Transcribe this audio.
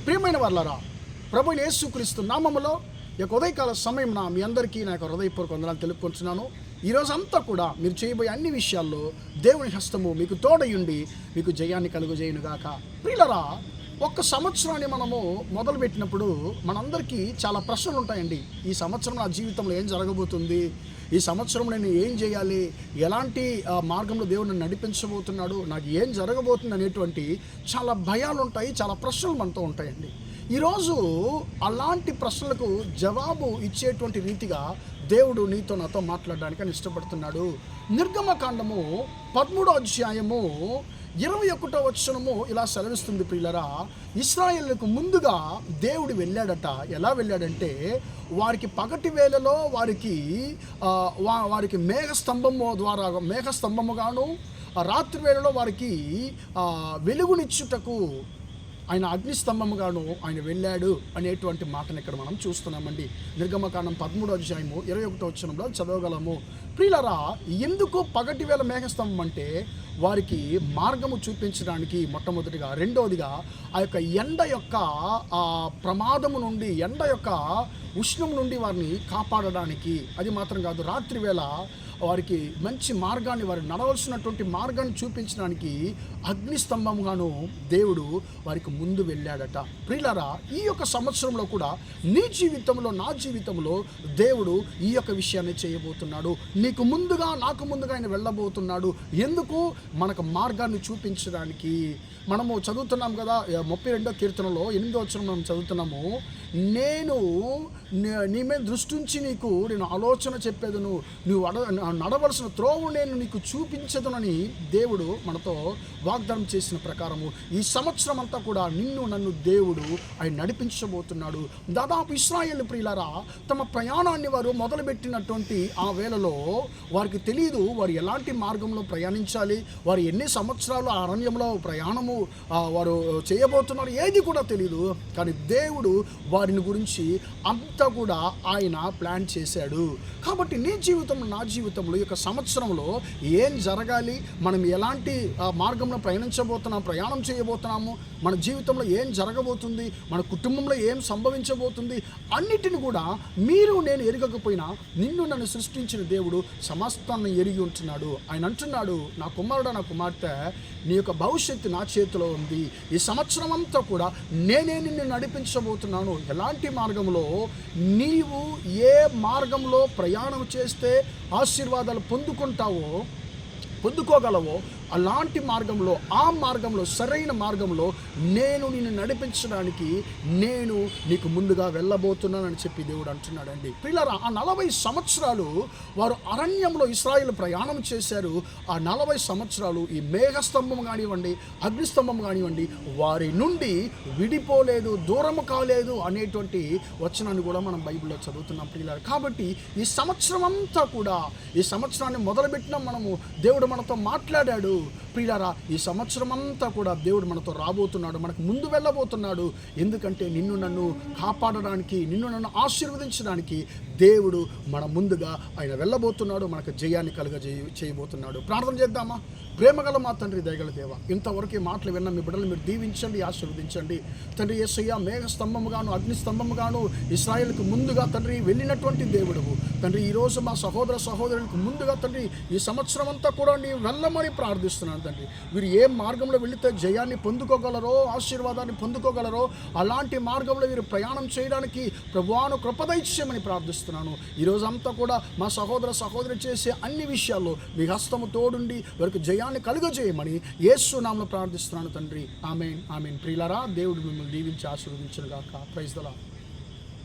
ప్రియమైన వాళ్ళారా, ప్రభువైన యేసుక్రీస్తు నామములో ఈ యొక్క ఉదయకాల సమయమున మీ అందరికీ నా యొక్క హృదయపూర్వక వందనాలు తెలుపుకుంటున్నాను. ఈరోజు అంతా కూడా మీరు చేయబోయే అన్ని విషయాల్లో దేవుని హస్తము మీకు తోడయుండి మీకు జయాన్ని కలుగజేయునుగాక. ప్రియులారా, ఒక్క సంవత్సరాన్ని మనము మొదలుపెట్టినప్పుడు మనందరికీ చాలా ప్రశ్నలు ఉంటాయండి. ఈ సంవత్సరం నా జీవితంలో ఏం జరగబోతుంది, ఈ సంవత్సరం నేను ఏం చేయాలి, ఎలాంటి మార్గంలో దేవుడు నన్ను నడిపించబోతున్నాడు, నాకు ఏం జరగబోతుంది అనేటువంటి చాలా భయాలు ఉంటాయి, చాలా ప్రశ్నలు మనతో ఉంటాయండి. ఈరోజు అలాంటి ప్రశ్నలకు జవాబు ఇచ్చేటువంటి రీతిగా దేవుడు నీతో నాతో మాట్లాడడానికి అని ఇష్టపడుతున్నాడు. నిర్గమకాండము 13వ అధ్యాయము 21వ వచనము ఇలా సెలవిస్తుంది. ప్రియులరా, ఇశ్రాయేలుకు ముందుగా దేవుడు వెళ్ళాడట. ఎలా వెళ్ళాడంటే, వారికి పగటి వేళలో వారికి మేఘస్తంభముగాను, రాత్రి వేళలో వారికి వెలుగునిచ్చుటకు ఆయన అగ్నిస్తంభముగాను ఆయన వెళ్ళాడు అనేటువంటి మాటను ఇక్కడ మనం చూస్తున్నామండి. నిర్గమకాండం 13వ అధ్యాయము 21వ వచనంలో చదవగలము. ప్రియులరా, ఎందుకు పగటి వేళ మేఘస్తంభం అంటే వారికి మార్గము చూపించడానికి మొట్టమొదటిగా, రెండవదిగా ఆ యొక్క ఎండ యొక్క ప్రమాదము నుండి, ఎండ యొక్క ఉష్ణం నుండి వారిని కాపాడడానికి. అది మాత్రం కాదు, రాత్రి వేళ వారికి మంచి మార్గాన్ని, వారు నడవలసినటువంటి మార్గాన్ని చూపించడానికి అగ్నిస్తంభంగాను దేవుడు వారికి ముందు వెళ్ళాడట. ప్రియులారా, ఈ యొక్క సంవత్సరంలో కూడా నీ జీవితంలో, నా జీవితంలో దేవుడు ఈ యొక్క విషయాన్ని చేయబోతున్నాడు. నీకు ముందుగా, నాకు ముందుగా ఆయన వెళ్ళబోతున్నాడు. ఎందుకు? మనకు మార్గాన్ని చూపించడానికి. మనము చదువుతున్నాం కదా, 32వ కీర్తనలో 8వ వచనం మనం చదువుతున్నాము. నేను నీ మీద దృష్టి ఉంచి నేను ఆలోచన చెప్పేదను, నువ్వు నడవలసిన త్రోవు నేను నీకు చూపించదునని దేవుడు మనతో వాగ్దానం చేసిన ప్రకారము ఈ సంవత్సరం అంతా కూడా నన్ను దేవుడు ఆయన నడిపించబోతున్నాడు. దాదాపు ఇశ్రాయేలు ప్రియులారా, తమ ప్రయాణాన్ని వారు మొదలుపెట్టినటువంటి ఆ వేళలో వారికి తెలియదు వారు ఎలాంటి మార్గంలో ప్రయాణించాలి, వారు ఎన్ని సంవత్సరాలు ఆ అరణ్యంలో ప్రయాణము వారు చేయబోతున్నారు, ఏది కూడా తెలియదు. కానీ దేవుడు వారిని గురించి అంతా కూడా ఆయన ప్లాన్ చేశాడు. కాబట్టి నీ జీవితంలో, నా జీవితంలో ఈ యొక్క సంవత్సరంలో ఏం జరగాలి, మనం ఎలాంటి మార్గంలో ప్రయాణం చేయబోతున్నాము, మన జీవితంలో ఏం జరగబోతుంది, మన కుటుంబంలో ఏం సంభవించబోతుంది, అన్నిటిని కూడా మీరు నేను ఎరగకపోయినా నన్ను సృష్టించిన దేవుడు సమస్తాన్ని ఎరిగి ఉంటున్నాడు. ఆయన అంటున్నాడు, నా కుమారుడు, నా కుమార్తె, నీ యొక్క భవిష్యత్తు నా చేతిలో ఉంది. ఈ సంవత్సరం అంతా కూడా నేనే నిన్ను నడిపించబోతున్నాను. ఎలాంటి మార్గంలో, నీవు ఏ మార్గంలో ప్రయాణం చేస్తే ఆశీర్వాదాలు పొందుకోగలవో అలాంటి మార్గంలో, ఆ మార్గంలో, సరైన మార్గంలో నేను నిన్ను నడిపించడానికి నేను నీకు ముందుగా వెళ్ళబోతున్నానని చెప్పి దేవుడు అంటున్నాడండి. పిల్లరా, ఆ 40 సంవత్సరాలు వారు అరణ్యంలో ఇశ్రాయేలు ప్రయాణం చేశారు. ఆ 40 సంవత్సరాలు ఈ మేఘస్తంభం కానివ్వండి, అగ్నిస్తంభం కానివ్వండి, వారి నుండి విడిపోలేదు, దూరము కాలేదు అనేటువంటి వచనాన్ని కూడా మనం బైబిల్లో చదువుతున్నాం పిల్లలు. కాబట్టి ఈ సంవత్సరం అంతా కూడా, ఈ సంవత్సరాన్ని మొదలుపెట్టిన మనము దేవుడు మనతో మాట్లాడాడు. ప్రియులారా, ఈ సంవత్సరం అంతా కూడా దేవుడు మనతో రాబోతున్నాడు, మనకు ముందు వెళ్ళబోతున్నాడు. ఎందుకంటే నన్ను కాపాడడానికి, నన్ను ఆశీర్వదించడానికి దేవుడు మన ముందుగా ఆయన వెళ్ళబోతున్నాడు, మనకు జయాన్ని చేయబోతున్నాడు. ప్రార్థన చేద్దామా? ప్రేమగల మా తండ్రి, దయగల దేవ, ఇంతవరకు ఈ మాటలు విన్న మీ బిడ్డలు మీరు దీవించండి, ఆశీర్వదించండి. తండ్రి యేసయ్య, మేఘస్తంభముగాను అగ్నిస్తంభముగాను ఇశ్రాయేలుకు ముందుగా తండ్రి వెళ్ళినటువంటి దేవుడువు తండ్రి, ఈరోజు మా సహోదరులకు ముందుగా తండ్రి ఈ సంవత్సరం అంతా కూడా నీవు వెళ్ళమని ప్రార్థిస్తున్నాను తండ్రి. వీరు ఏ మార్గంలో వెళితే జయాన్ని పొందుకోగలరో, ఆశీర్వాదాన్ని పొందుకోగలరో అలాంటి మార్గంలో వీరు ప్రయాణం చేయడానికి ప్రభువాను కృపదైత్యమని ప్రార్థిస్తున్నాను. ఈరోజు అంతా కూడా మా సహోదరి చేసే అన్ని విషయాల్లో మీ హస్తము తోడుండి వారికి జయాన్ని కలుగజేయమని యేసు నామములో ప్రార్థిస్తున్నాను తండ్రి. ఆమేన్, ఆమేన్. ప్రియులారా, దేవుడు మిమ్మల్ని దీవించి ఆశీర్వదించును గాక. Praise the lord.